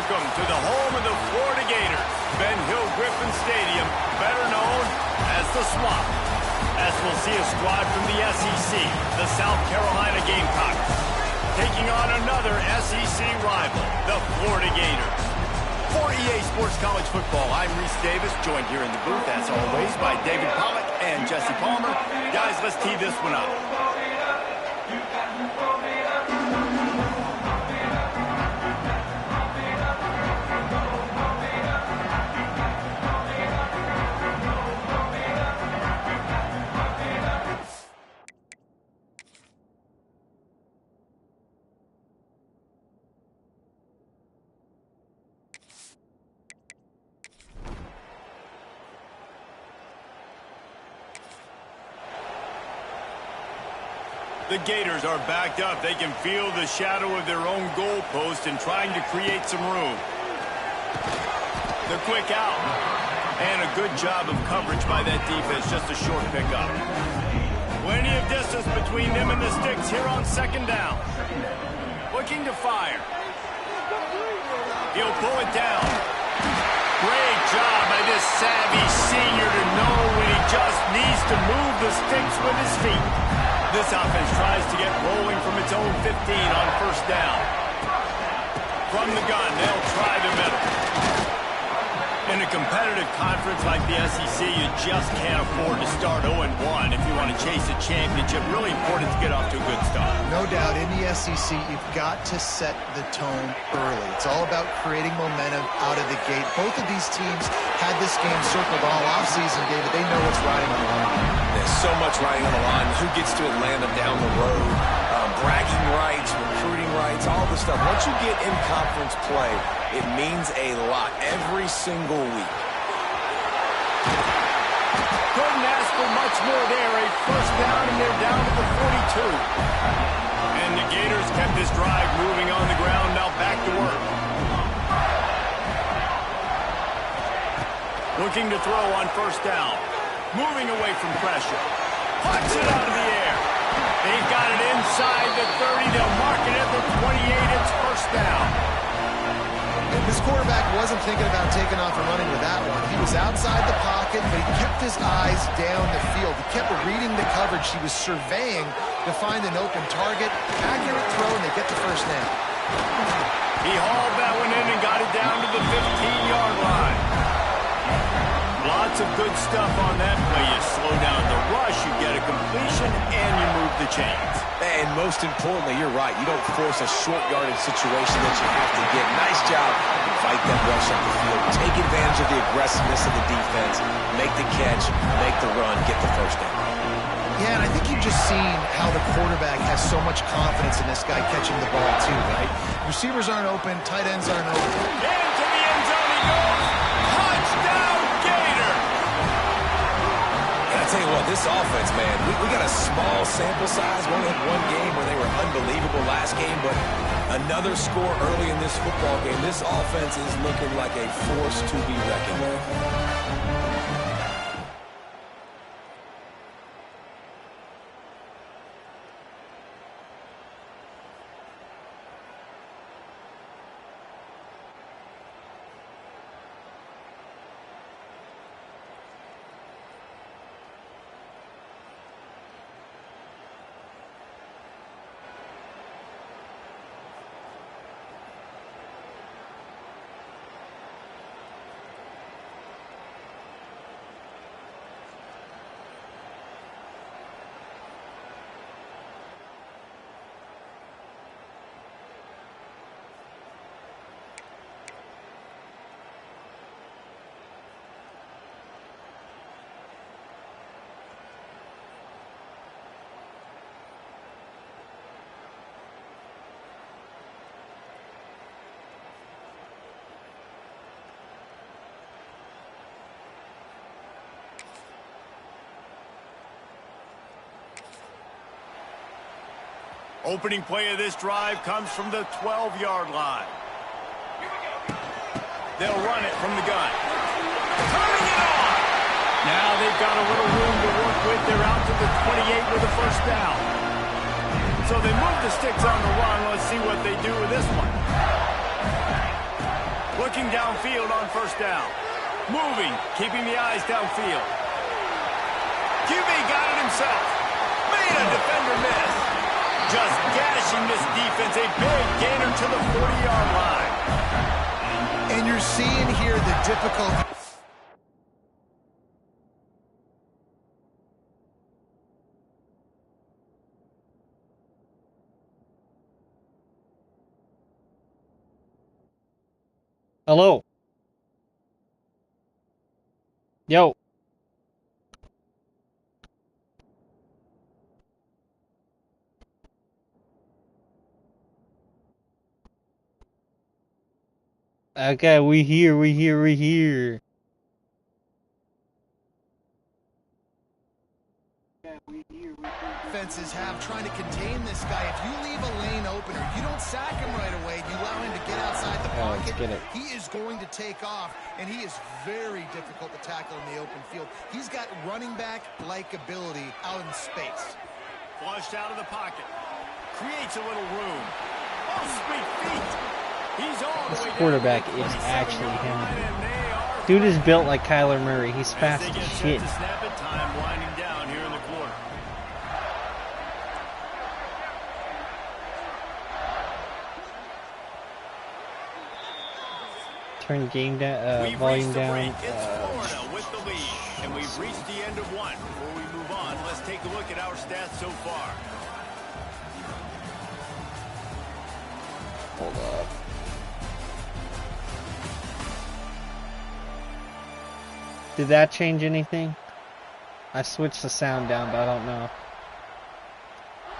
Welcome to the home of the Florida Gators, Ben Hill Griffin Stadium, better known as the Swamp. As we'll see a squad from the SEC, the South Carolina Gamecocks, taking on another SEC rival, the Florida Gators. For EA Sports College Football, I'm Reese Davis, joined here in the booth, as always, by David Pollack and Jesse Palmer. Guys, let's tee this one up. The Gators are backed up. They can feel the shadow of their own goalpost and trying to create some room. The quick out. And a good job of coverage by that defense. Just a short pickup. Plenty of distance between them and the sticks here on second down. Looking to fire. He'll pull it down. Great job by this savvy senior to know when he just needs to move the sticks with his feet. This offense tries to get rolling from its own 15 on first down. From the gun, they'll try the middle. In a competitive conference like the SEC, you just can't afford to start 0-1 if you want to chase a championship. Really important to get off to a good start. No doubt, in the SEC, you've got to set the tone early. It's all about creating momentum out of the gate. Both of these teams had this game circled all offseason, David. They know what's riding on the line. There's so much riding on the line. Who gets to Atlanta down the road? Bragging rights, recruiting rights, all the stuff. Once you get in conference play, it means a lot every single week. Couldn't ask for much more there. A first down, and they're down to the 42. And the Gators kept this drive moving on the ground. Now back to work. Looking to throw on first down. Moving away from pressure. Puts it out of the air. They've got it inside the 30. They'll mark it at the 28. It's first down. This quarterback wasn't thinking about taking off and running with that one. He was outside the pocket, but he kept his eyes down the field. He kept reading the coverage. He was surveying to find an open target. Accurate throw, and they get the first down. He hauled that one in and got it down to the 15-yard line. Lots of good stuff on that play. You slow down the rush, you get a completion, and you move the chains. And most importantly, you're right. You don't force a short yardage situation that you have to get. Nice job to fight that rush up the field. Take advantage of the aggressiveness of the defense. Make the catch, make the run, get the first down. Yeah, and I think you've just seen how the quarterback has so much confidence in this guy catching the ball too, right? Receivers aren't open, tight ends aren't open. Into the end zone he goes. Touchdown, Gator! And I tell you what, this offense, man, we got a small sample size. We only had one game where they were unbelievable last game, but another score early in this football game. This offense is looking like a force to be reckoned with. Opening play of this drive comes from the 12-yard line. They'll run it from the gun. Turning it on! Now they've got a little room to work with. They're out to the 28 with a first down. So they move the sticks on the run. Let's see what they do with this one. Looking downfield on first down. Moving, keeping the eyes downfield. QB got it himself. Made a defender miss. Just gashing this defense. A big gainer to the 40-yard line. And you're seeing here the difficulty. Hello. Yo. Okay, we here. Defenses have trying to contain this guy. If you leave a lane open or you don't sack him right away, you allow him to get outside the pocket, he is going to take off, and he is very difficult to tackle in the open field. He's got running back-like ability out in space. Flushed out of the pocket. Creates a little room. Oh, sweet feet. He's all the way This quarterback is actually him. Dude is built like Kyler Murray. He's fast as shit. Snap it, time winding down here in the quarter. Turn game down, volume down. It's Florida with the lead, and we've reached the end of one. Before we move on, let's take a look at our stats so far. Hold up. Did that change anything? I switched the sound down, but I don't know.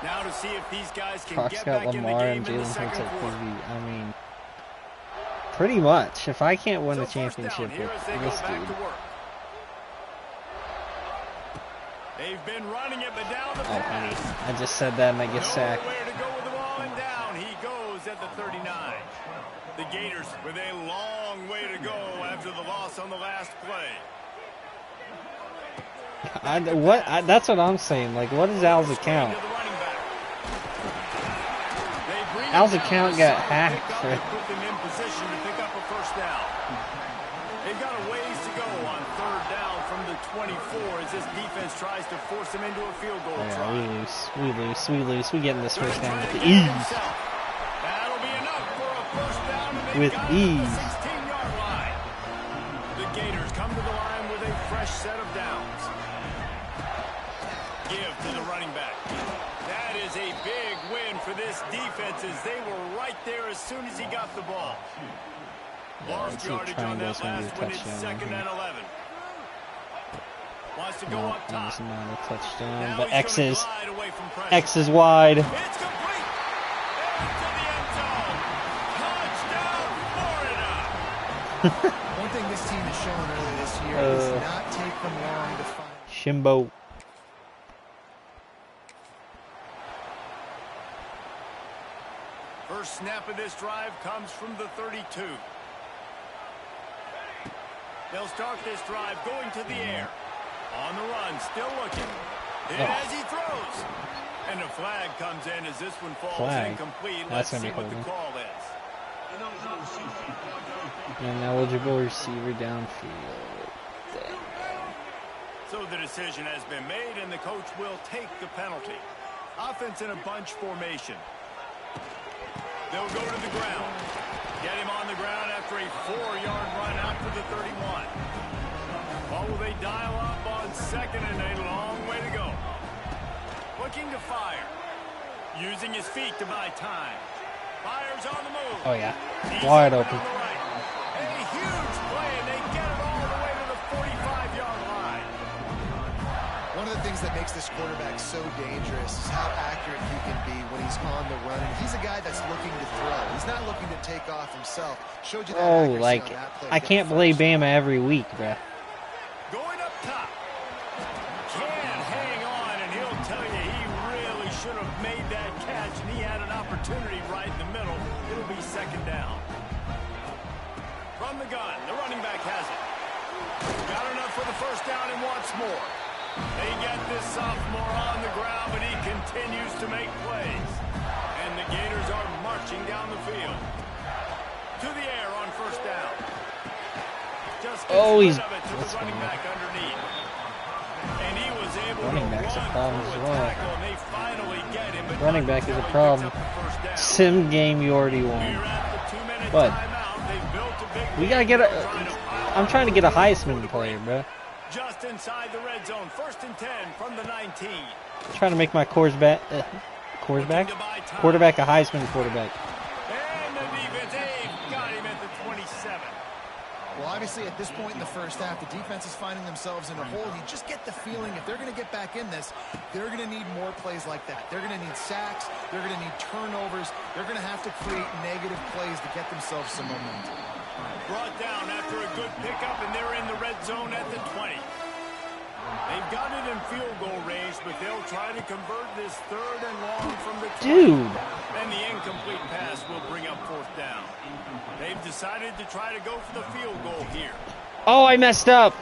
Now to see if these guys can Cox get got back in the Lamar game and in the Jalen second Hurts at quarter. QB. I mean, pretty much. If I can't win a championship here as they with go this back dude. to work. They've been running it, but down the Oh, pass. honey. I just said that and I get sacked. Nowhere to go with the ball, and down he goes at the 39. The Gators with a long way to go after the loss on the last play. That's what I'm saying. Like, what is Al's account? Al's account got hacked. Put them in position to pick up a first down. They've got a ways to go on third down from the 24 as this defense tries to force them into a field goal try. We lose. We getting this first down with ease. That'll be enough for a first down and With ease. the 16-yard line. The Gators come to the line with a fresh set of downs. Give to the running back. That is a big win for this defense as they were right there as soon as he got the ball. Lost yardage on that last one. It's second and 11. Wants to go up top. It's not a touchdown, Now but he's X gonna is glide away from pressure. X is wide. It's complete. Into the end zone. Touchdown, Florida. One thing this team has shown earlier this year is not take them long to find. Shimbo. First snap of this drive comes from the 32. They'll start this drive going to the air. On the run, still looking. Hit as he throws. And a flag comes in as this one falls incomplete. Let's see what the call is. Ineligible receiver downfield. So the decision has been made, and the coach will take the penalty. Offense in a bunch formation. They'll go to the ground. Get him on the ground after a 4-yard run out to the 31. Or will they dial up on second and a long way to go? Looking to fire. Using his feet to buy time. Fires on the move. Oh, yeah. He's Wide open. on the right. A huge play, and they get it all the way to the 45-yard line. One of the things that makes this quarterback so dangerous is how accurate he can be when he's on the run. And he's a guy that's looking to throw. He's not looking to take off himself. Showed you that accuracy like, on that play. I can't play Bama every week, bruh. Going up top. Can't hang on, and he'll tell you he really should have made that catch, and he had an opportunity right in the middle. It'll be second down. From the gun, the running back has it. Got enough for the first down and wants more. They get this sophomore on the ground, but he continues to make plays. And the Gators are marching down the field. to the air on first down. Just oh, he's of it to the running back underneath. And he was able running to back's a run problem through as a well. tackle, and they finally get him. But Running back is a until he problem. picks up the first down. Sim game, you already won. We're at the 2-minute But timeout. They've built a big we gotta lead. get a. They're trying to pile I'm on trying to get a before Heisman the player, break. bro. Just inside the red zone. 1st and 10 from the 19. Trying to make my quarterback a Heisman quarterback. And the defense, they've got him at the 27. Well, obviously, at this point in the first half, the defense is finding themselves in a hole. You just get the feeling if they're going to get back in this, they're going to need more plays like that. They're going to need sacks. They're going to need turnovers. They're going to have to create negative plays to get themselves some momentum. Brought down after a good pickup, and they're in the red zone at the 20. They've got it in field goal range, but they'll try to convert this 3rd and long from the 20. Dude. And the incomplete pass will bring up 4th down. They've decided to try to go for the field goal here. Oh, I messed up.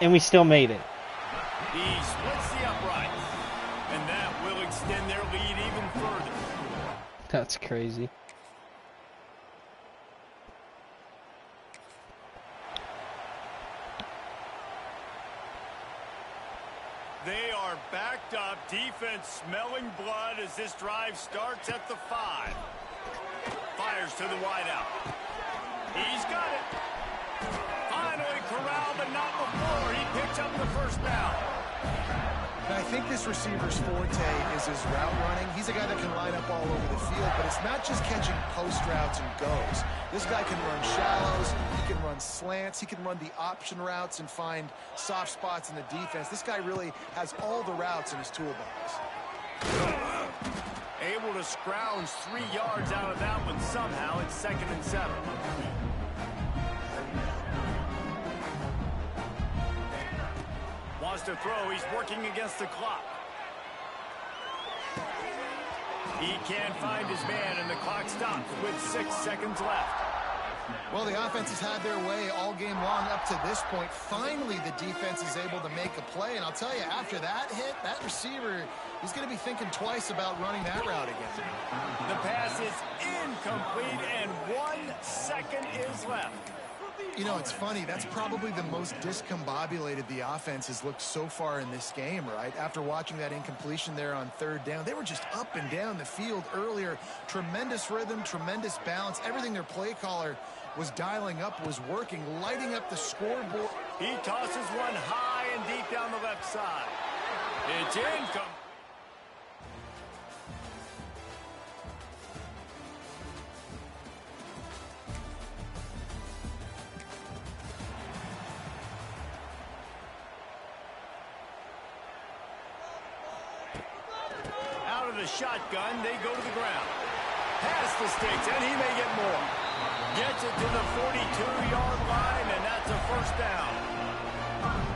And we still made it. He splits the uprights, and that will extend their lead even further. That's crazy. They are backed up. Defense smelling blood as this drive starts at the 5. Fires to the wideout. He's got it. Finally corralled, but not before. He picks up the first down. And I think this receiver's forte is his route running. He's a guy that can line up all over the field, but it's not just catching post routes and goes. This guy can run shallows, he can run slants, he can run the option routes and find soft spots in the defense. This guy really has all the routes in his toolbox. Able to scrounge 3 yards out of that one somehow. It's 2nd and 7. Wants to throw. He's working against the clock. He can't find his man, and the clock stops with 6 seconds left. Well, the offense has had their way all game long up to this point. Finally, the defense is able to make a play. And I'll tell you, after that hit, that receiver, he's going to be thinking twice about running that route again. The pass is incomplete, and 1 second is left. You know, it's funny. That's probably the most discombobulated the offense has looked so far in this game, right? After watching that incompletion there on 3rd down, they were just up and down the field earlier. Tremendous rhythm, tremendous balance. Everything their play caller was dialing up was working, lighting up the scoreboard. He tosses one high and deep down the left side. It's incomplete. Out of the shotgun, they go to the ground. Past the sticks, and he may get more. Gets it to the 42-yard line, and that's a first down.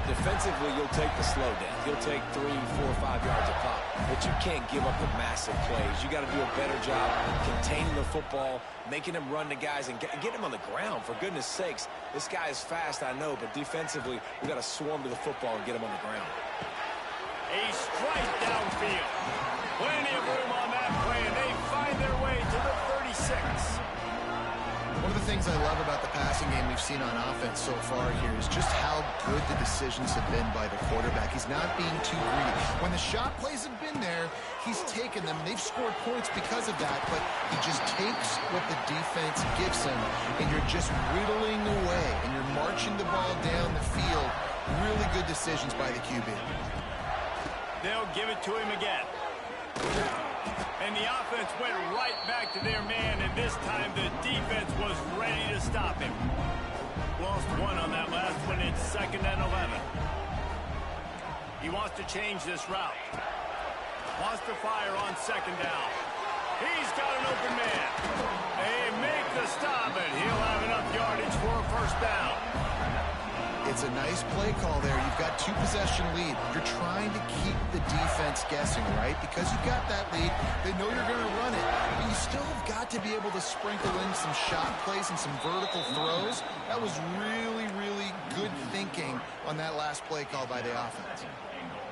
Defensively, you'll take the slow down. You'll take 3, 4, 5 yards a pop. But you can't give up the massive plays. You got to do a better job containing the football, making him run the guys, and get him on the ground. For goodness sakes, this guy is fast, I know, but defensively, we got to swarm to the football and get him on the ground. A strike downfield. Plenty of room on that play, and they find their way to the 36. One of the things I love about the passing game we've seen on offense so far here is just how good the decisions have been by the quarterback. He's not being too greedy. When the shot plays have been there, he's taken them. They've scored points because of that, but he just takes what the defense gives him, and you're just whittling away, and you're marching the ball down the field. Really good decisions by the QB. They'll give it to him again. And the offense went right back to their man, and this time the defense was ready to stop him. Lost one on that last one. It's 2nd and 11. He wants to change this route. Wants to fire on 2nd down. He's got an open man. They make the stop, and he'll have enough yardage for a first down. It's a nice play call there. You've got 2-possession lead. You're trying to keep the defense guessing, right? Because you've got that lead, they know you're going to run it. But you still have got to be able to sprinkle in some shot plays and some vertical throws. That was really, really good thinking on that last play call by the offense.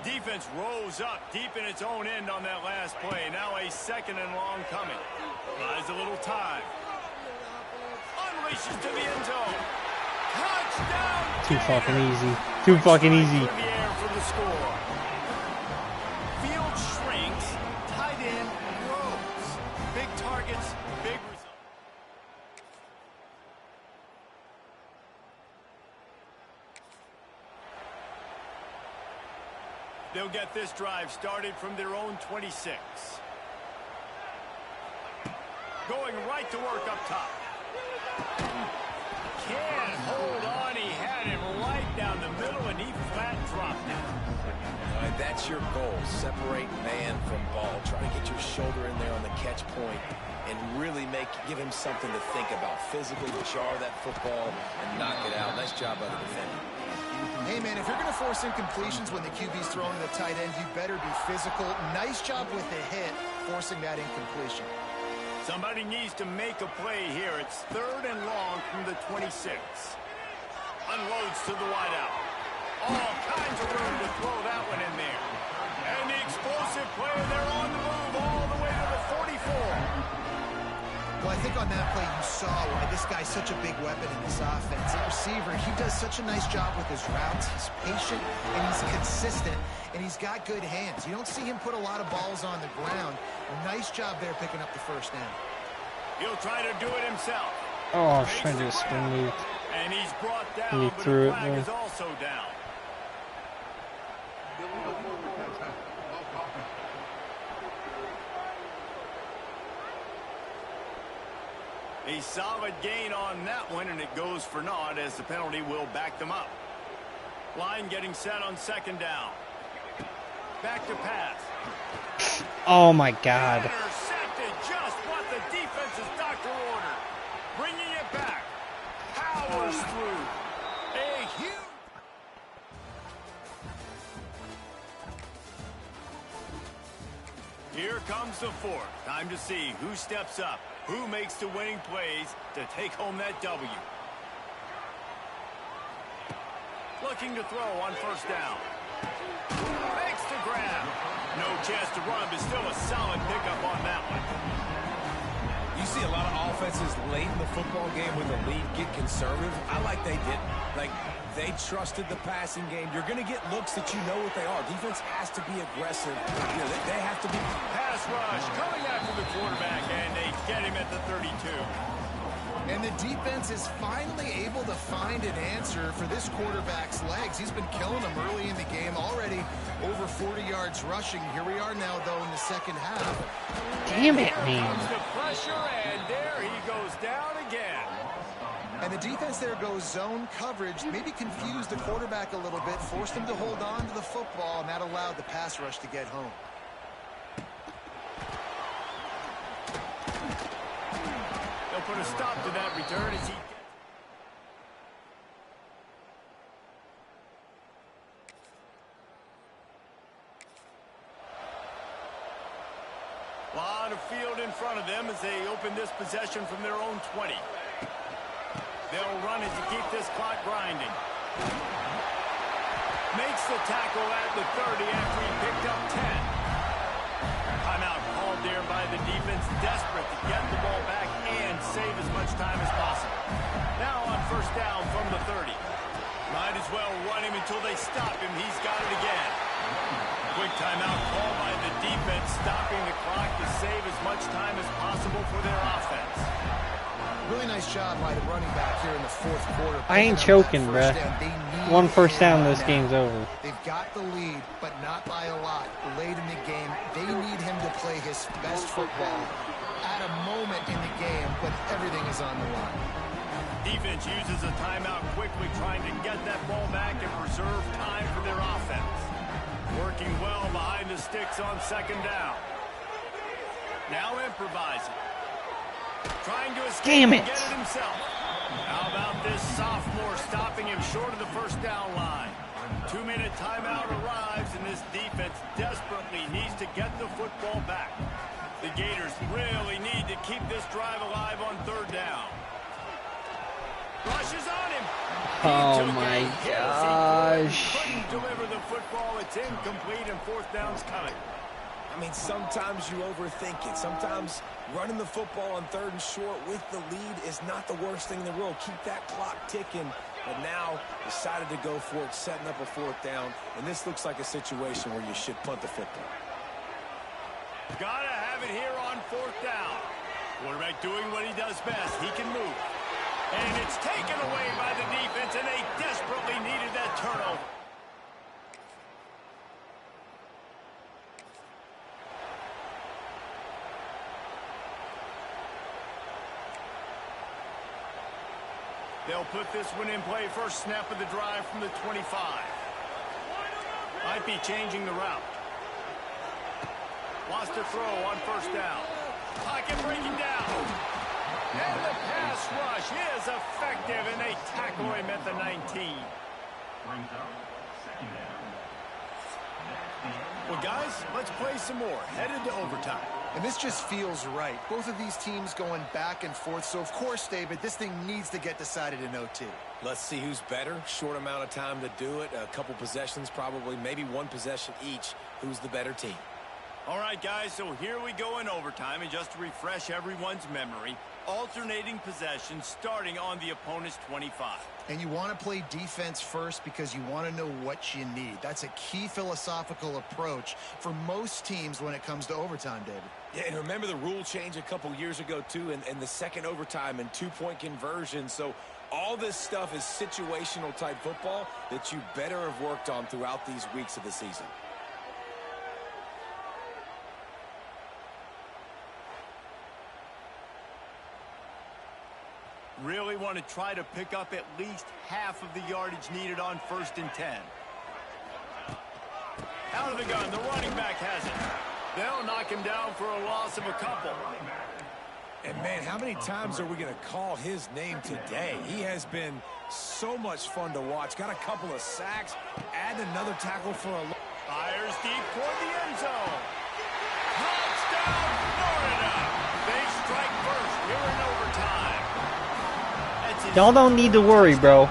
Defense rose up deep in its own end on that last play. Now a 2nd and long coming. Buys a little time. unleashes to the end zone. Touchdown! Too fucking easy. Too fucking easy. In the air for the score. Field shrinks, tight end grows. Big targets, big results. They'll get this drive started from their own 26. Going right to work up top. Can't hold on. He had him right down the middle, and he flat dropped it. All right, that's your goal. Separate man from ball. Try to get your shoulder in there on the catch point and really give him something to think about. Physically jar that football and knock it out. Nice job by the defender. Hey, man, if you're going to force incompletions when the QB's throwing to the tight end, you better be physical. Nice job with the hit, forcing that incompletion. Somebody needs to make a play here. It's 3rd and long from the 26. Unloads to the wideout. All kinds of room to throw that one in there. And the explosive player there on the move all the way to the 44. Well, I think on that play you saw why this guy's such a big weapon in this offense. At receiver, he does such a nice job with his routes. He's patient, and he's consistent, and he's got good hands. You don't see him put a lot of balls on the ground. Nice job there picking up the first down. He'll try to do it himself. Oh, I was trying to do a spin move. And he's brought down, And he but threw the it, flag man. is also down. A solid gain on that one, and it goes for naught as the penalty will back them up. Line getting set on 2nd down. Back to pass. Oh my God. Intercepted, just what the defense's doctor ordered. Bringing it back. Powers through. A huge... Here comes the 4th. Time to see who steps up, who makes the winning plays to take home that W. Looking to throw on 1st down. Makes the grab. No chance to run, but still a solid pickup on that one. You see a lot of offenses late in the football game with a lead get conservative. I like they didn't. Like, they trusted the passing game. You're going to get looks that you know what they are. Defense has to be aggressive. You know, they have to be. Pass rush coming after the quarterback, and they get him at the 32. And the defense is finally able to find an answer for this quarterback's legs. He's been killing them early in the game, already over 40 yards rushing. Here we are now, though, in the 2nd half. Damn it, Here man. comes the pressure, and there he goes down again. And the defense there goes zone coverage, maybe confused the quarterback a little bit, forced him to hold on to the football, and that allowed the pass rush to get home. They'll put a stop to that return as he... Lot of field in front of them as they open this possession from their own 20. They'll run it to keep this clock grinding. Makes the tackle at the 30 after he picked up 10. Timeout called there by the defense, desperate to get the ball back and save as much time as possible. Now on 1st down from the 30. Might as well run him until they stop him. He's got it again. Quick timeout called by the defense, stopping the clock to save as much time as possible for their offense. Really nice job by the running back here in the 4th quarter. I ain't choking, bruh. 1 first down, this game's over. They've got the lead, but not by a lot. Late in the game, they need him to play his best football at a moment in the game when everything is on the line. Defense uses a timeout quickly, trying to get that ball back and preserve time for their offense. Working well behind the sticks on 2nd down. Now improvising. Trying to escape Damn it. and get it himself. How about this sophomore stopping him short of the 1st down line? 2-minute timeout arrives, and this defense desperately needs to get the football back. The Gators really need to keep this drive alive on 3rd down. Rushes on him. Oh my gosh. Couldn't deliver the football. It's incomplete, and 4th down's coming. I mean, sometimes you overthink it. Sometimes running the football on 3rd and short with the lead is not the worst thing in the world. Keep that clock ticking. But now decided to go for it, setting up a 4th down. And this looks like a situation where you should punt the football. Gotta have it here on 4th down. Quarterback doing what he does best. He can move. And it's taken away by the defense, and they desperately needed that turnover. They'll put this one in play. First snap of the drive from the 25. Might be changing the route. Wants to throw on 1st down. Pocket breaking down. And the pass rush is effective, and they tackle him at the 19. Well, guys, let's play some more. Headed to overtime. And this just feels right. Both of these teams going back and forth. So, of course, David, this thing needs to get decided in OT. Let's see who's better. Short amount of time to do it. A couple possessions probably, maybe 1 possession each. Who's the better team? All right, guys, so here we go in overtime. And just to refresh everyone's memory, alternating possessions starting on the opponent's 25. And you want to play defense first because you want to know what you need. That's a key philosophical approach for most teams when it comes to overtime, David. Yeah, and remember the rule change a couple years ago, too, and the second overtime and 2-point conversion. So all this stuff is situational type football that you better have worked on throughout these weeks of the season. Really want to try to pick up at least half of the yardage needed on 1st and 10. Out of the gun, the running back has it. They'll knock him down for a loss of a couple. And, man, how many times are we going to call his name today? He has been so much fun to watch. Got a couple of sacks, add another tackle for a... Fires deep toward the end zone. Touchdown, Florida! They strike first here in overtime. Y'all don't need to worry, bro.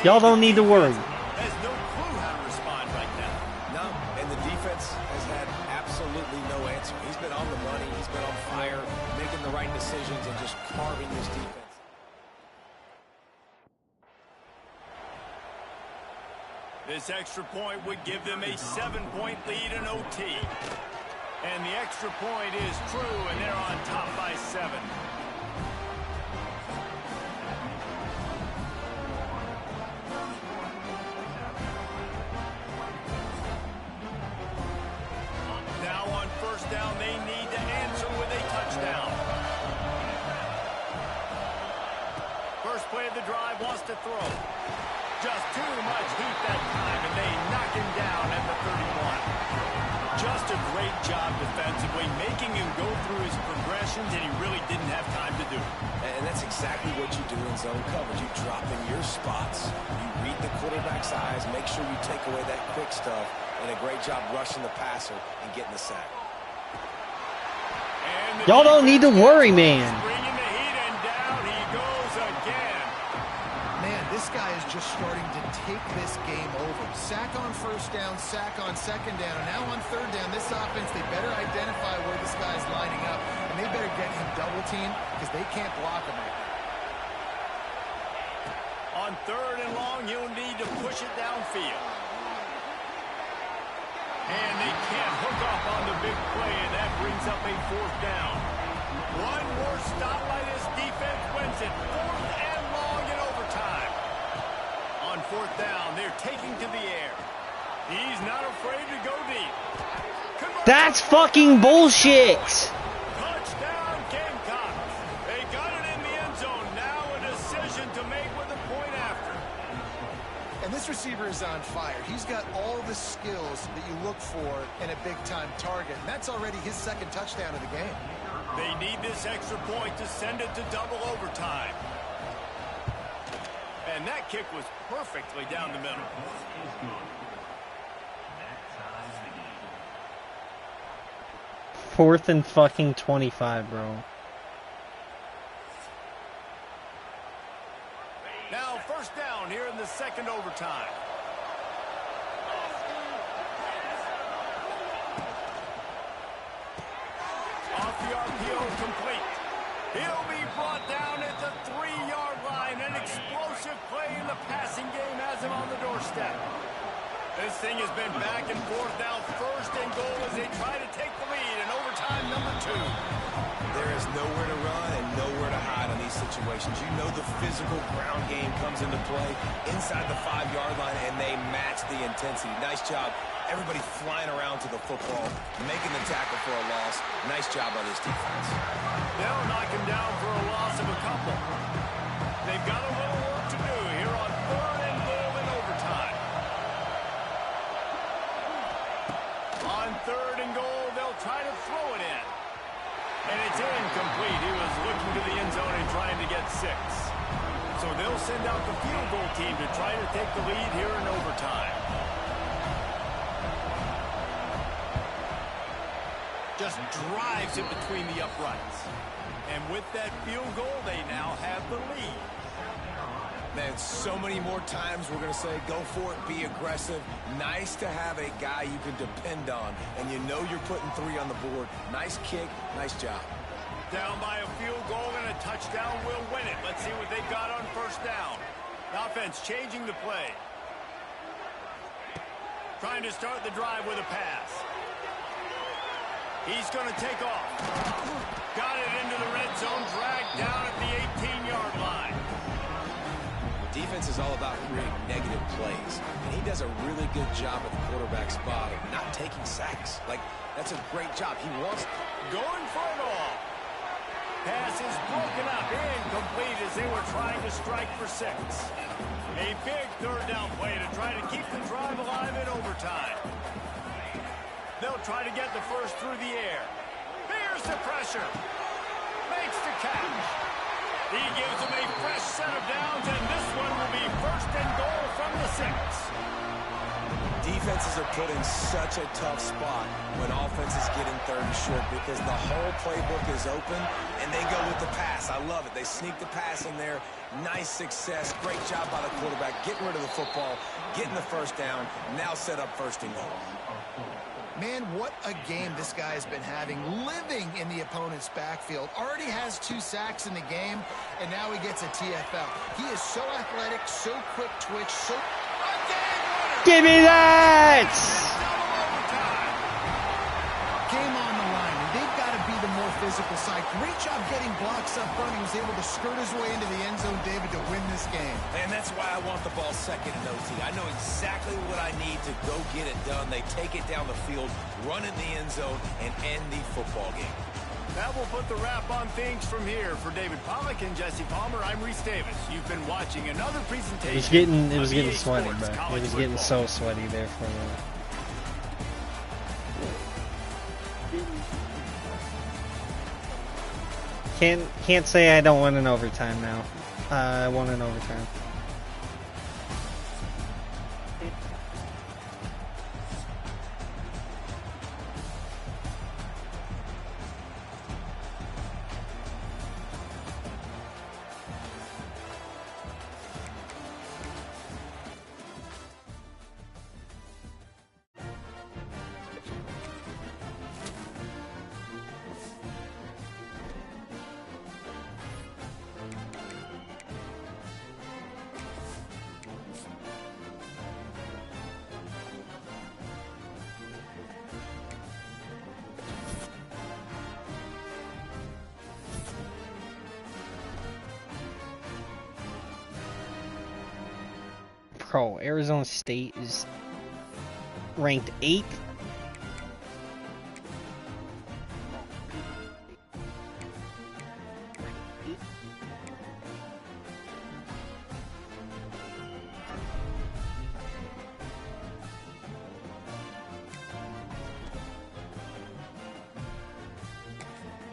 Y'all don't need to worry. Has no clue how to respond right now. No, and the defense has had absolutely no answer. He's been on the money. He's been on fire, making the right decisions and just carving this defense. This extra point would give them a 7-point lead in OT. And the extra point is true, and they're on top by 7. Down, they need to answer with a touchdown. First play of the drive, wants to throw. Just too much heat that time, and they knock him down at the 31. Just a great job defensively, making him go through his progressions, and he really didn't have time to do it. And that's exactly what you do in zone coverage. You drop in your spots, you read the quarterback's eyes, make sure you take away that quick stuff, and a great job rushing the passer and getting the sack. Y'all don't need to worry, man. Bringing the heat, and down he goes again. Man, this guy is just starting to take this game over. Sack on 1st down, sack on 2nd down. Now on 3rd down, this offense, they better identify where this guy's lining up, and they better get him double teamed because they can't block him right now. On 3rd and long, he'll need to push it downfield. And they can't hook up on the big play, and that brings up a 4th down. One more stop by this defense wins it. 4th and long in overtime. On 4th down, they're taking to the air. He's not afraid to go deep. That's fucking bullshit. Touchdown, Gamecocks. They got it in the end zone. Now a decision to make with a point after. And this receiver is on fire. He's got all the skills that you look for in a big-time target. And that's already his 2nd touchdown of the game. They need this extra point to send it to double overtime. And that kick was perfectly down the middle. Fourth and fucking 25, bro. Now 1st down here in the 2nd overtime. RPO complete. He'll be brought down at the 3-yard line. An explosive play in the passing game has him on the doorstep. This thing has been back and forth now. First and goal as they try to take the lead in overtime number 2. There is nowhere to run and nowhere to hide on these situations. You know the physical ground game comes into play inside the 5-yard line, and they match the intensity. Nice job. Everybody flying around to the football, making the tackle for a loss. Nice job by this defense. They'll knock him down for a loss of a couple. They've got a little work to do here on 3rd and goal in overtime. On 3rd and goal, they'll try to throw it in. And it's incomplete. He was looking to the end zone and trying to get 6. So they'll send out the field goal team to try to take the lead here in overtime. Just drives it between the uprights. And with that field goal, they now have the lead. Man, so many more times we're going to say, go for it, be aggressive. Nice to have a guy you can depend on, and you know you're putting 3 on the board. Nice kick, nice job. Down by a field goal and a touchdown will win it. Let's see what they've got on first down. The offense changing the play. Trying to start the drive with a pass. He's going to take off. Got it into the red zone, dragged down at the 18-yard line. Defense is all about creating negative plays, and he does a really good job at the quarterback spot of not taking sacks. Like, that's a great job. He wants going for it all. Pass is broken up, incomplete as they were trying to strike for 6. A big 3rd down play to try to keep the drive alive in overtime. They'll try to get the first through the air. Here's the pressure. Makes the catch. He gives them a fresh set of downs, and this one will be 1st and goal from the 6. Defenses are put in such a tough spot when offense is getting 3rd and short because the whole playbook is open, and they go with the pass. I love it. They sneak the pass in there. Nice success. Great job by the quarterback, getting rid of the football, getting the first down, now set up 1st and goal. Man, what a game this guy has been having, living in the opponent's backfield. Already has 2 sacks in the game, and now he gets a TFL. He is so athletic, so quick twitch, so... Give me that! Game on the line, and they've got to be the more physical side. Great job getting blocks up front. He was able to skirt his way into the end zone, David, to win this game. And that's why I want the ball second in OT. I know exactly what I need to go get it done. They take it down the field, run in the end zone, and end the football game. That will put the wrap on things from here. For David Pollack and Jesse Palmer, I'm Reese Davis. You've been watching another presentation. It was getting sweaty, bro. It was getting so sweaty there for a minute. Can't say I don't want an overtime now. I want an overtime. Bro, Arizona State is ranked 8th.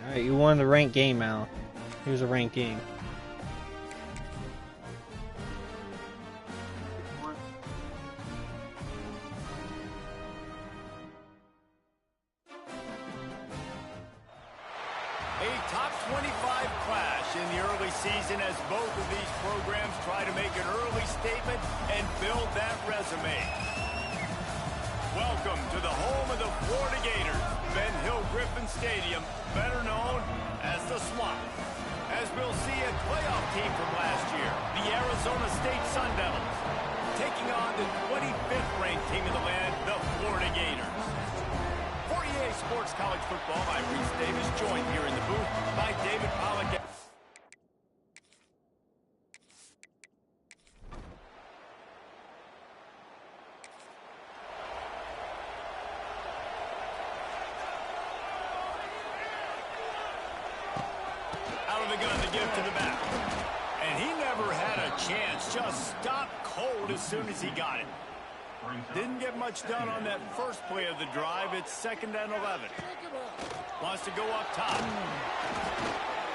Alright, you won the ranked game, Al. Here's a ranked game. Welcome to the home of the Florida Gators, Ben Hill Griffin Stadium, better known as the Swamp. As we'll see a playoff team from last year, the Arizona State Sun Devils, taking on the 25th ranked team in the land, the Florida Gators. For EA Sports College Football, I'm Reese Davis, joined here in the booth by David Pollack. The gun to give to the back. And he never had a chance. Just stopped cold as soon as he got it. Didn't get much done on that first play of the drive. It's 2nd and 11. Wants to go up top.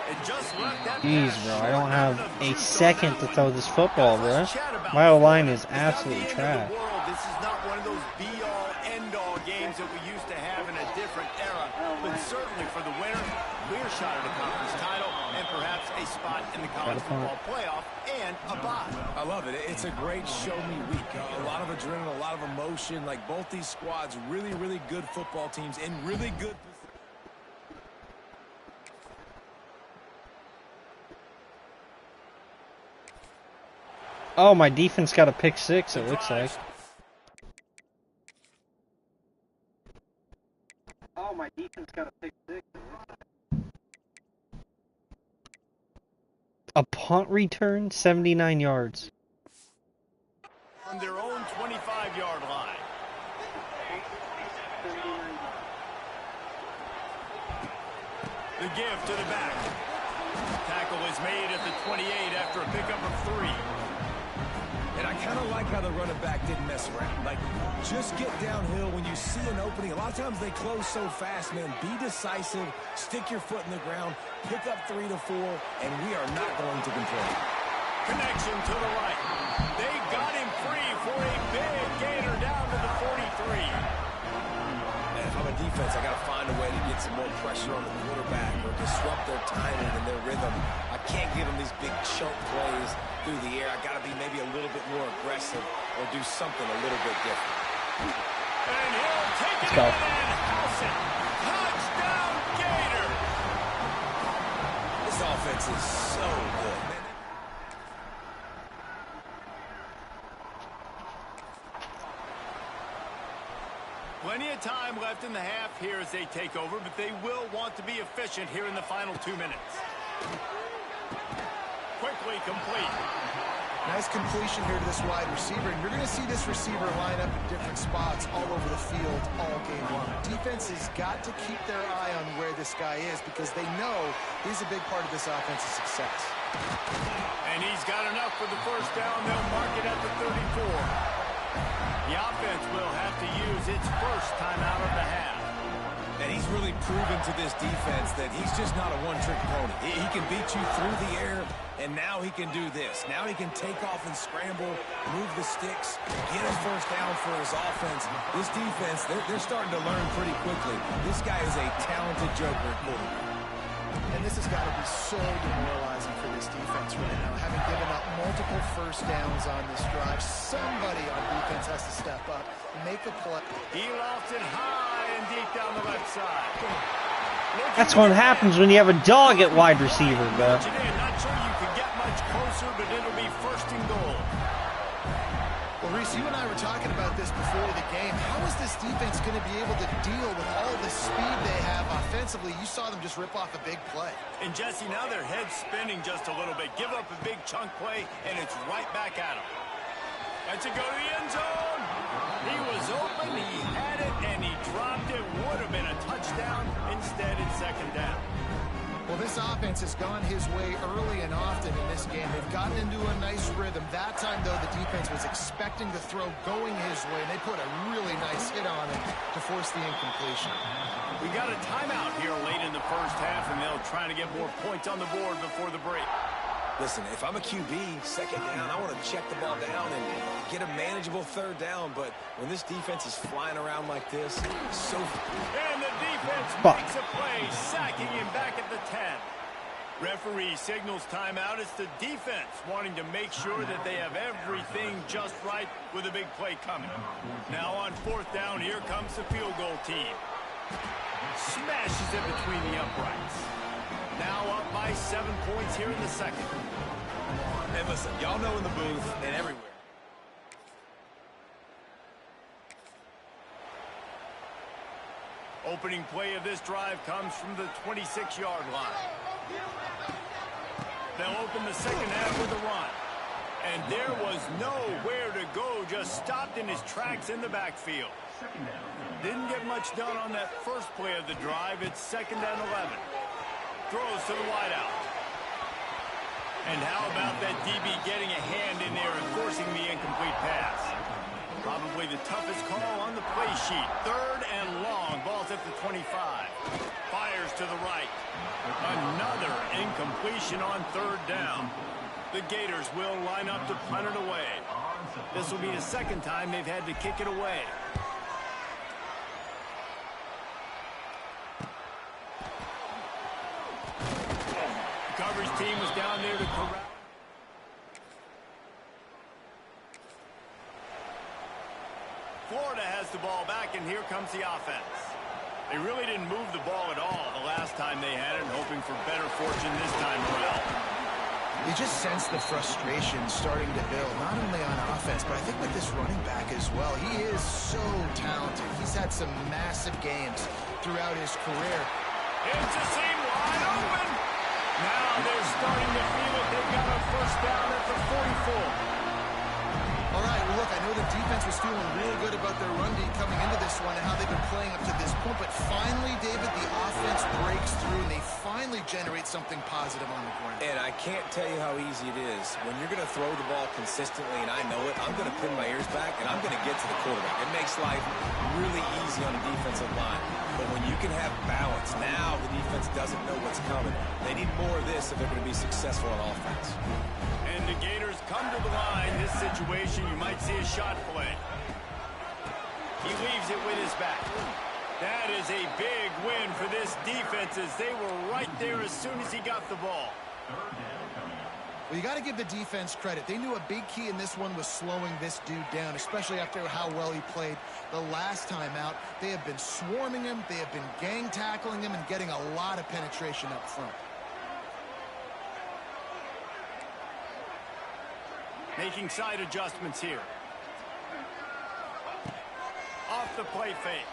It just left that Jeez, bro. I don't have a second to throw this football, bro. My O-line is absolutely trash. This is not one of those be-all, end-all games that we used to have in a different era. But certainly for the winner, clear shot at a conference title and perhaps a spot in the college football playoff and a bye. I love it. It's a great show-me week. A lot of adrenaline, a lot of emotion. Like both these squads, really, really good football teams in really good positions. Oh, my defense got a pick 6, it looks like. Oh, my defense got a pick 6. A punt return, 79 yards. On their own 25-yard line. The give to the back. Tackle is made at the 28 after a pickup of 3. And I kind of like how the running back didn't mess around. Like, just get downhill when you see an opening. A lot of times they close so fast, man. Be decisive, stick your foot in the ground, pick up 3 to 4, and we are not going to complain. Connection to the right. They got him free for a big gainer down to the 43. And if I'm a defense, I got to find a way to get some more pressure on the quarterback or disrupt their timing and their rhythm. I can't give them these big choke plays through the air. I got to be maybe a little bit more aggressive or do something a little bit different. And he'll take it in and house it. Touchdown, Gator. This offense is so good, man. Plenty of time left in the half here as they take over, but they will want to be efficient here in the final 2 minutes. Quickly complete. Nice completion here to this wide receiver, and you're going to see this receiver line up in different spots all over the field all game long. Defense has got to keep their eye on where this guy is because they know he's a big part of this offense's success. And he's got enough for the first down. They'll mark it at the 34. The offense will have to use its first timeout of the half. And he's really proven to this defense that he's just not a one-trick pony. He can beat you through the air, and now he can do this. Now he can take off and scramble, move the sticks, get his first down for his offense. This defense, they're starting to learn pretty quickly. This guy is a talented joker at quarterback. And this has got to be so demoralizing for this defense right now, having given up multiple first downs on this drive. Somebody on defense has to step up, make a play. He lofts it high and deep down the left side. That's what happens when you have a dog at wide receiver, bro. Not sure you could get much closer, but it'll be 1st and goal. Well, Reese, you and I were talking about this before the game. How is this defense going to be able to deal with all the speed they have offensively? You saw them just rip off a big play. And Jesse, now their head's spinning just a little bit. Give up a big chunk play, and it's right back at them. Let's it go to the end zone. He was open, he had it, and he dropped it. Would have been a touchdown. Instead, it's 2nd down. Well, this offense has gone his way early and often in this game. They've gotten into a nice rhythm. That time, though, the defense was expecting the throw going his way, and they put a really nice hit on it to force the incompletion. We got a timeout here late in the first half, and they'll try to get more points on the board before the break. Listen, if I'm a QB, 2nd down, I want to check the ball down and get a manageable 3rd down. But when this defense is flying around like this, it's so... And the defense makes a play, sacking him back at the 10. Referee signals timeout. It's the defense wanting to make sure that they have everything just right with a big play coming. Now on 4th down, here comes the field goal team. Smashes it between the uprights. Now up by 7 points here in the second. And listen, y'all know in the booth and everywhere. Opening play of this drive comes from the 26-yard line. They'll open the second half with a run. And there was nowhere to go, just stopped in his tracks in the backfield. Didn't get much done on that first play of the drive. It's 2nd and 11. Throws to the wideout. And how about that DB getting a hand in there and forcing the incomplete pass? Probably the toughest call on the play sheet. 3rd and long. Ball's at the 25. Fires to the right. Another incompletion on 3rd down. The Gators will line up to punt it away. This will be the 2nd time they've had to kick it away. The coverage team was down there to corral. Florida has the ball back, and here comes the offense. They really didn't move the ball at all the last time they had it, hoping for better fortune this time around. You just sense the frustration starting to build, not only on offense, but I think with this running back as well. He is so talented. He's had some massive games throughout his career. It's a seam wide open. Now they're starting to feel it. They've got a first down at the 44. All right, well, look, I know the defense was feeling real good about their run D coming into this one and how they've been playing up to this point, but finally, David, the offense breaks through, and they finally generate something positive on the ground. And I can't tell you how easy it is. When you're going to throw the ball consistently, and I know it, I'm going to pin my ears back, and I'm going to get to the quarterback. It makes life really easy on the defensive line. But when you can have balance, now the defense doesn't know what's coming. They need more of this if they're going to be successful on offense. And the Gators come to the line. This situation, you might see a shot play. He leaves it with his back. That is a big win for this defense, as they were right there as soon as he got the ball. Well, you got to give the defense credit. They knew a big key in this one was slowing this dude down, especially after how well he played the last time out. They have been swarming him. They have been gang tackling him and getting a lot of penetration up front. Making side adjustments here. Off the play fake.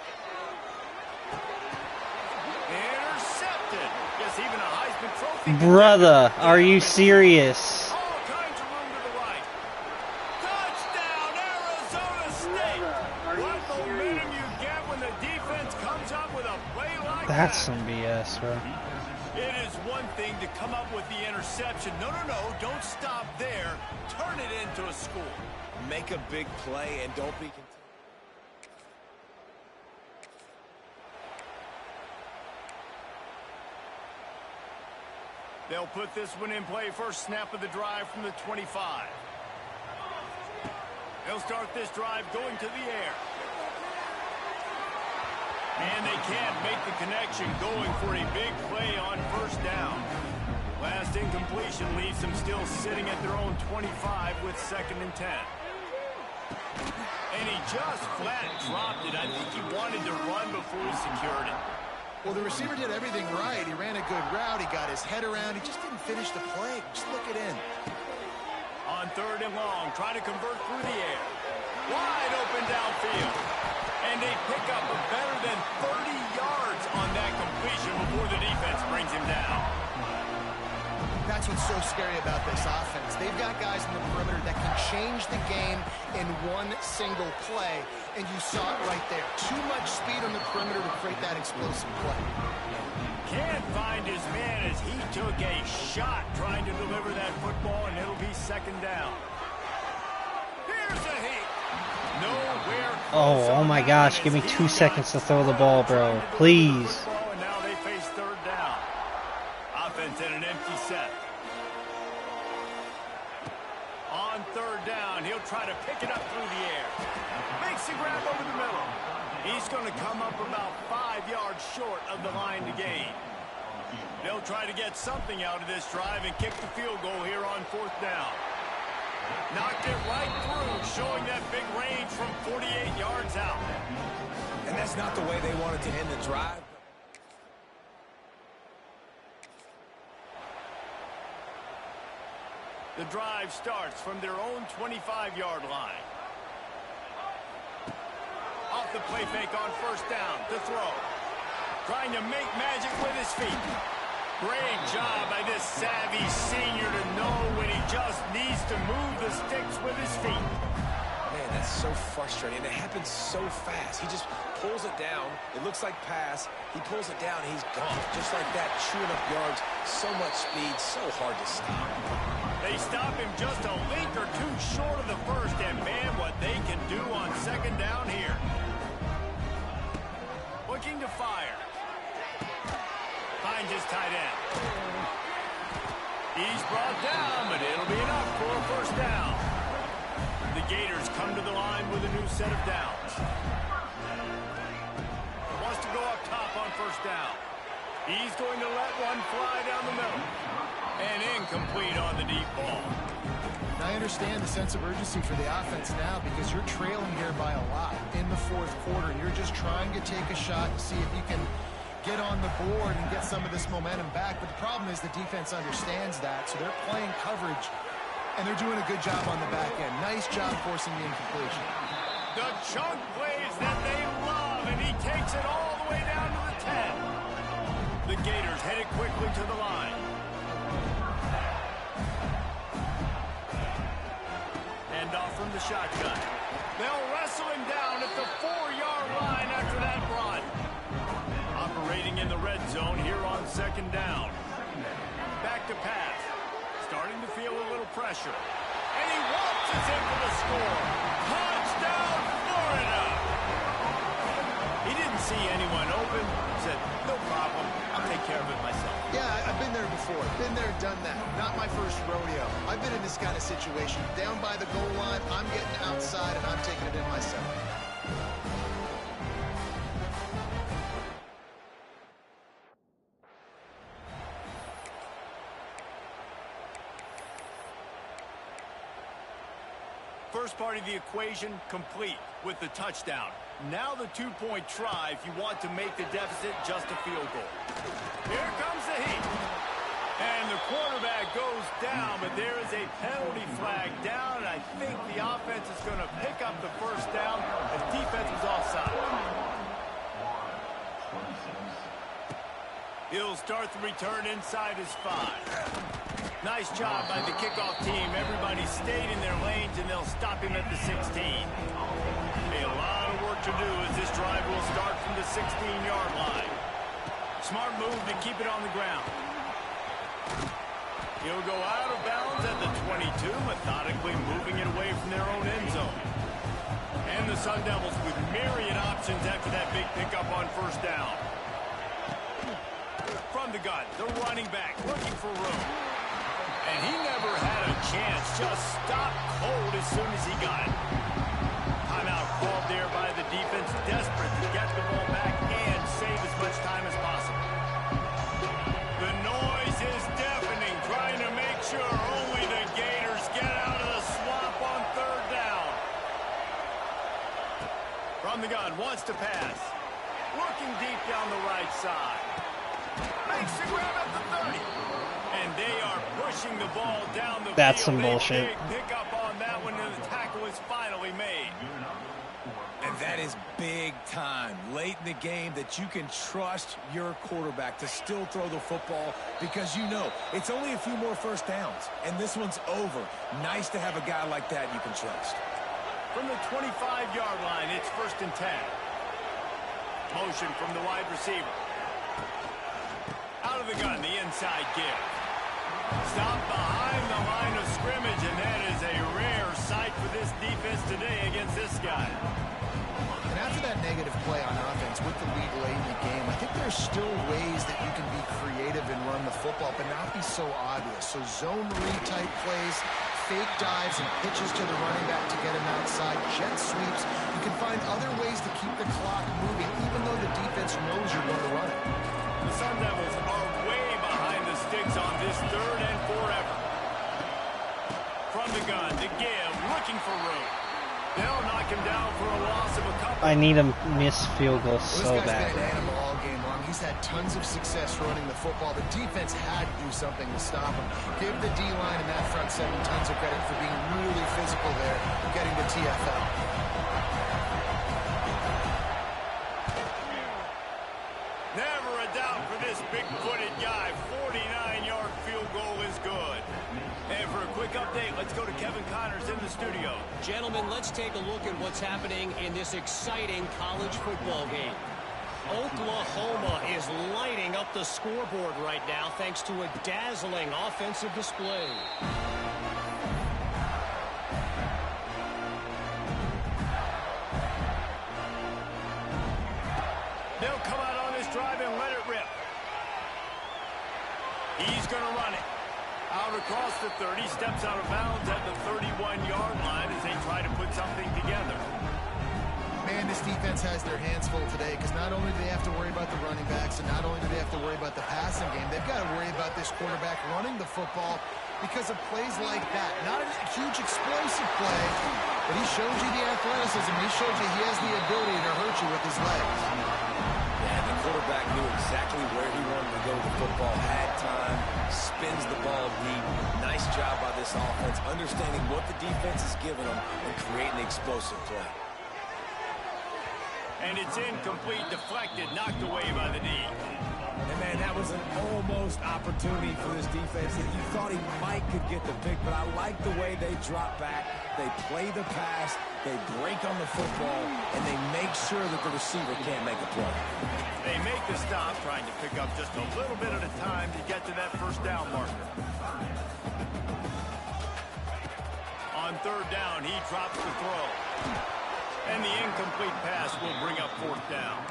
Intercepted. Yes, even a Heisman Trophy. Brother, are you serious? All kinds of room to the right. Touchdown, Arizona State. What momentum you get when the defense comes up with a play like that. That's some BS, bro. It is one thing to come up with the interception. No, don't stop there. Turn it into a score. Make a big play and don't be content. They'll put this one in play. First snap of the drive from the 25. They'll start this drive going to the air. And they can't make the connection, going for a big play on first down. Last incompletion leaves them still sitting at their own 25 with 2nd and 10. And he just flat dropped it. I think he wanted to run before he secured it. Well, the receiver did everything right. He ran a good route. He got his head around. He just didn't finish the play. Just look it in. On 3rd and long, trying to convert through the air. Wide open downfield. And they pick up a better than 30 yards on that completion before the defense brings him down. That's what's so scary about this offense. They've got guys in the perimeter that can change the game in one single play, and you saw it right there. Too much speed on the perimeter to create that explosive play. Can't find his man as he took a shot trying to deliver that football, and it'll be 2nd down. Here's a hit. Nowhere. Oh my gosh, give me 2 seconds to throw the ball, bro. Please. And now they face 3rd down. Offense at an empty set. On 3rd down, he'll try to pick it up through the air. Makes the grab over the middle. He's going to come up about 5 yards short of the line to gain. They'll try to get something out of this drive and kick the field goal here on 4th down. Knocked it right through, showing that big range from 48 yards out. And that's not the way they wanted to end the drive. The drive starts from their own 25-yard line. Off the play fake on 1st down to throw. Trying to make magic with his feet. Great job by this savvy senior to know when he just needs to move the sticks with his feet. Man, that's so frustrating. It happens so fast. He just pulls it down. It looks like pass. He pulls it down, and he's gone. Just like that, chewing up yards. So much speed, so hard to stop. They stop him just a link or two short of the first, and man, what they can do on 2nd down here. Looking to fire. Finds his tight end. He's brought down, but it'll be enough for a 1st down. The Gators come to the line with a new set of downs. Wants to go up top on 1st down. He's going to let one fly down the middle. And incomplete on the deep ball. I understand the sense of urgency for the offense now because you're trailing here by a lot in the 4th quarter. And you're just trying to take a shot to see if you can get on the board and get some of this momentum back. But the problem is the defense understands that, so they're playing coverage, and they're doing a good job on the back end. Nice job forcing the incompletion. The chunk plays that they love, and he takes it all the way down to the 10. The Gators headed quickly to the line. Hand off from the shotgun. They'll wrestle him down at the 4-yard line after that run. Operating in the red zone here on 2nd down. Back to pass. Starting to feel a little pressure. And he waltzes in for the score. Touchdown, Florida! He didn't see anyone open. Said, no problem. I'll take care of it myself. Yeah, I've been there before. Been there, done that. Not my first rodeo. I've been in this kind of situation. Down by the goal line, I'm getting outside, and I'm taking it in myself. First part of the equation complete with the touchdown. Now the 2-point try if you want to make the deficit just a field goal. Here comes the heat. And the quarterback goes down, but there is a penalty flag down, and I think the offense is going to pick up the 1st down as defense was offside. He'll start the return inside his 5. Nice job by the kickoff team. Everybody stayed in their lanes, and they'll stop him at the 16. A lot of work to do as this drive will start from the 16-yard line. Smart move to keep it on the ground. He'll go out of bounds at the 22, methodically moving it away from their own end zone. And the Sun Devils with myriad options after that big pickup on 1st down. From the gun, the running back looking for room. And he never had a chance, just stopped cold as soon as he got it. Timeout called there by the defense, desperate to get the ball back and save as much time as possible. The noise is deafening, trying to make sure only the Gators get out of the swamp on 3rd down. From the gun, wants to pass. Looking deep down the right side. Makes the grab at the 30. And they are pushing the ball down the That's field. some bullshit. Pick up on that one, and the tackle is finally made. And that is big time, late in the game, that you can trust your quarterback to still throw the football because you know it's only a few more 1st downs, and this one's over. Nice to have a guy like that you can trust. From the 25-yard line, it's 1st and 10. Motion from the wide receiver. Out of the gun, the inside give. Stop behind the line of scrimmage, and that is a rare sight for this defense today against this guy. And after that negative play on offense with the lead late in the game, I think there's still ways that you can be creative and run the football, but not be so obvious. So zone read type plays, fake dives and pitches to the running back to get him outside, jet sweeps. You can find other ways to keep the clock moving, even though the defense knows you're going to run it. The Sun Devils are way his third and forever. From the gun, to give, looking for room. They'll knock him down for a loss of a couple. I need a missed field goal so This bad. guy's been an animal all game long. He's had tons of success running the football. The defense had to do something to stop him. Give the D-line and that front seven tons of credit for being really physical there, getting the TFL. Never a doubt for this big-footed guy. 49-yard field goal is good. And for a quick update, let's go to Kevin Connors in the studio. Gentlemen, let's take a look at what's happening in this exciting college football game. Oklahoma is lighting up the scoreboard right now thanks to a dazzling offensive display. They'll come out on this drive and let it rip. He's going to run it. Out across the 30, steps out of bounds at the 31-yard line as they try to put something together. Man, this defense has their hands full today because not only do they have to worry about the running backs and not only do they have to worry about the passing game, they've got to worry about this quarterback running the football because of plays like that. Not a huge explosive play, but he showed you the athleticism. He showed you he has the ability to hurt you with his legs. Yeah, the quarterback knew exactly where he wanted to go with the football, had time, spins the ball deep. Nice job by this offense, understanding what the defense is giving them and creating an explosive play. And it's incomplete, deflected, knocked away by the knee. And man, that was an almost opportunity for this defense that you thought he might could get the pick, but I like the way they drop back, they play the pass, they break on the football, and they make sure that the receiver can't make a play. They make the stop, trying to pick up just a little bit at a time to get to that first down marker. On third down, he drops the throw. And the incomplete pass will bring up fourth down.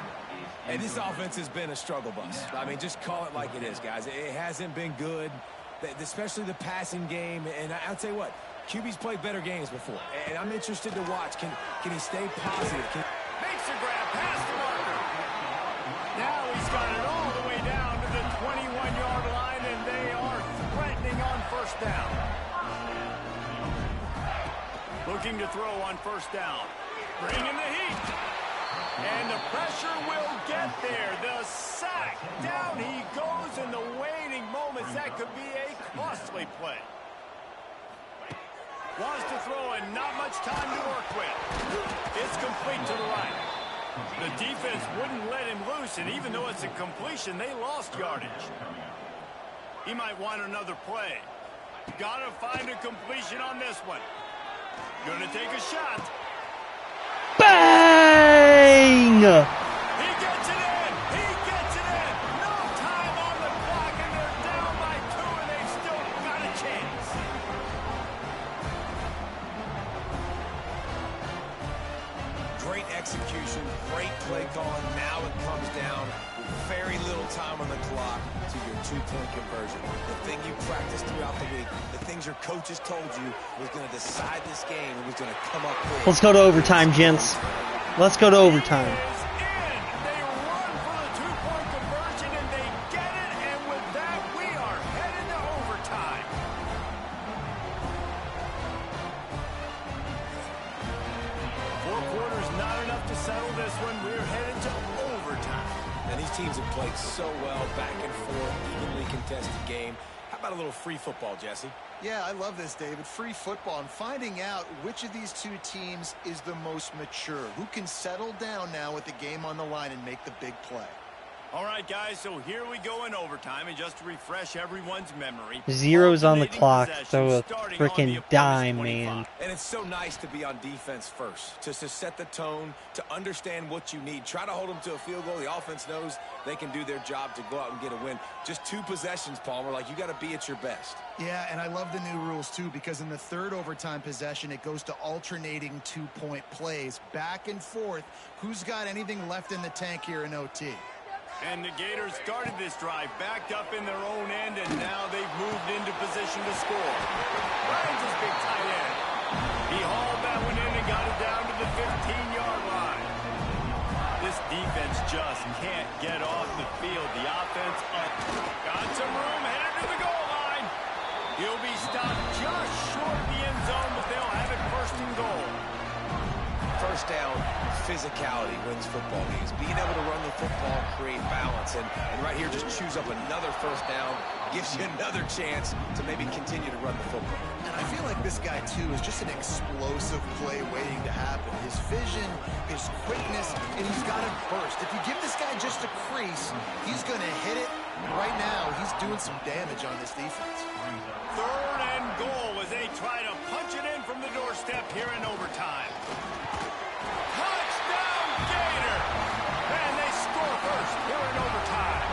And this offense has been a struggle bus. I mean, just call it like it is, guys. It hasn't been good, especially the passing game. And I'll tell you what, QB's played better games before. And I'm interested to watch. Can he stay positive? Makes a grab past the marker. Now he's got it all the way down to the 21-yard line, and they are threatening on first down. Looking to throw on first down. Bringing the heat. And the pressure will get there. The sack. Down he goes in the waning moments. That could be a costly play. Wants to throw and not much time to work with. It's complete to the right. The defense wouldn't let him loose, and even though it's a completion, they lost yardage. He might want another play. Gotta find a completion on this one. Gonna take a shot. Bang! He gets it in. He gets it in. No time on the clock, and they're down by 2, and they've still got a chance. Great execution, great play calling. Now it comes down with very little time on the clock to your two-point conversion. The thing you practiced throughout the week, the things your coaches told you was going to decide this game and was going to come up big. Let's go to overtime, gents. Let's go to overtime. He is in. They run for the two-point conversion, and they get it. And with that, we are headed to overtime. Four quarters not enough to settle this one. We're headed to overtime. And these teams have played so well, back and forth, evenly contested game. How about a little free football, Jesse? Yeah, I love this, David. Free football and finding out which of these two teams is the most mature. Who can settle down now with the game on the line and make the big play. All right, guys, so here we go in overtime, and just to refresh everyone's memory. Zeros on the alternating clock. possessions Throw a starting on the freaking opponent's dime, 25. man. And it's so nice to be on defense first, to set the tone, to understand what you need. Try to hold them to a field goal. The offense knows they can do their job to go out and get a win. Just 2 possessions, Palmer. Like, you got to be at your best. Yeah, and I love the new rules, too, because in the third overtime possession, it goes to alternating 2-point plays. Back and forth. Who's got anything left in the tank here in OT? And the Gators started this drive backed up in their own end, and now they've moved into position to score. Ryan's his big tight end. He hauled that one in and got it down to the 15-yard line. This defense just can't get off the field. The offense up. Got some room, headed to the goal line. first down, physicality wins football games. Being able to run the football, create balance, and right here just choose up another first down, gives you another chance to maybe continue to run the football. And I feel like this guy, too, is just an explosive play waiting to happen. His vision, his quickness, and he's got a burst. If you give this guy just a crease, he's going to hit it. Right now, he's doing some damage on this defense. 3rd and goal as they try to punch it in from the doorstep here in overtime. Touchdown, Gator! And they score first here in overtime.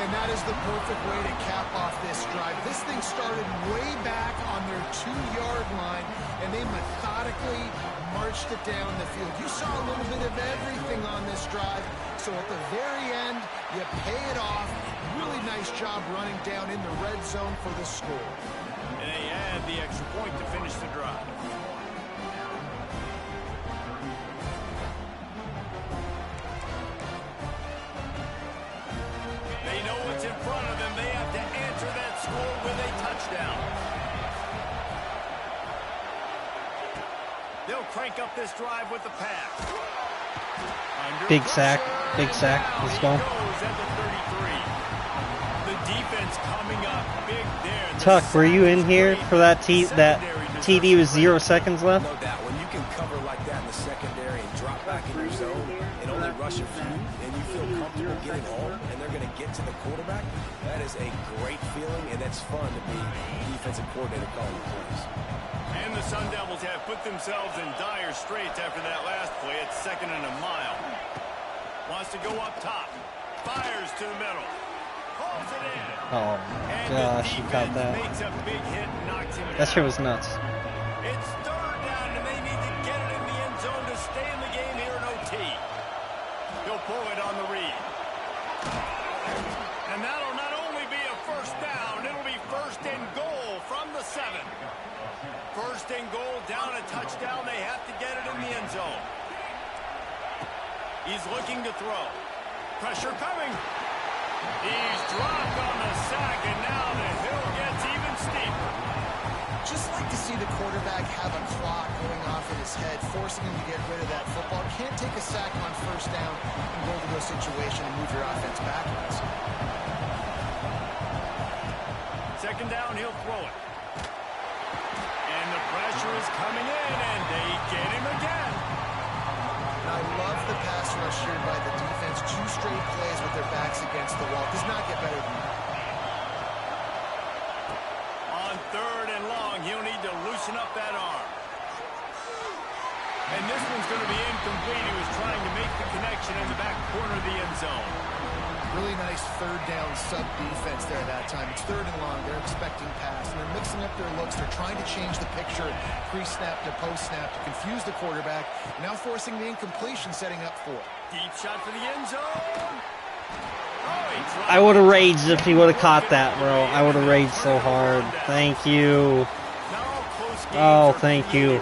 And that is the perfect way to cap off this drive. This thing started way back on their 2-yard line, and they methodically marched it down the field. You saw a little bit of everything on this drive, so at the very end, you pay it off. Really nice job running down in the red zone for the score. And they add the extra point to finish the drive. They know what's in front of them. They have to answer that score with a touchdown. They'll crank up this drive with the pass. Big sack. Big sack. Let's go. The defense coming up big there. Tuck, were you in here for that TD with 0 seconds left? No doubt. When you can cover like that in the secondary and drop back in your zone and only rush a few, and you feel comfortable getting home, and they're going to get to the quarterback, that is a great feeling, and that's fun to be defensive coordinator calling the plays. And the Sun Devils have put themselves in dire straits after that last play. It's 2nd and a mile. Wants to go up top. Fires to the middle. Pulls it in. Oh my gosh, you caught that. Makes a big hit and knocks him down. That shit was nuts. It's 3rd down, and they need to get it in the end zone to stay in the game here in OT. He'll pull it on the read. And that'll not only be a first down, it'll be 1st and goal from the 7. 1st and goal, down a touchdown. They have to get it in the end zone. He's looking to throw. Pressure coming. He's dropped on the sack, and now the hill gets even steeper. Just like to see the quarterback have a clock going off in his head, forcing him to get rid of that football. Can't take a sack on 1st down and go to those situations and move your offense backwards. 2nd down, he'll throw it. And the pressure is coming in, and they get him again. And I love the pass rush here by the defense. 2 straight plays with their backs against the wall. Does not get better than that. On 3rd and long, he'll need to loosen up that arm. And this one's going to be incomplete. He was trying to make the connection in the back corner of the end zone. Really nice 3rd down sub-defense there that time. It's 3rd and long. They're expecting pass, and they're mixing up their looks. They're trying to change the picture pre-snap to post-snap to confuse the quarterback. Now forcing the incompletion, setting up for it. Deep shot for the end zone. I would have raged if he would have caught that, bro. I would have raged so hard. Thank you. Oh, thank you.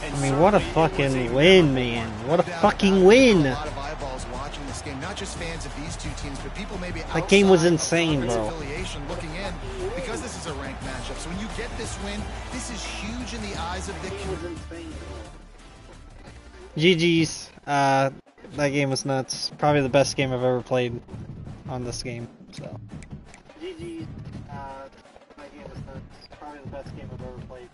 I mean, what a fucking win, man. What a fucking win. A lot of eyeballs watching this game, not just fans of these 2 teams, but people maybe that game was insane, bro. Looking in because this is a ranked matchup. So when you get this win, this is huge in the eyes of the community. GG's. That game was nuts. Probably the best game I've ever played on this game. So. GG's. That game was nuts. Probably the best game I've ever played.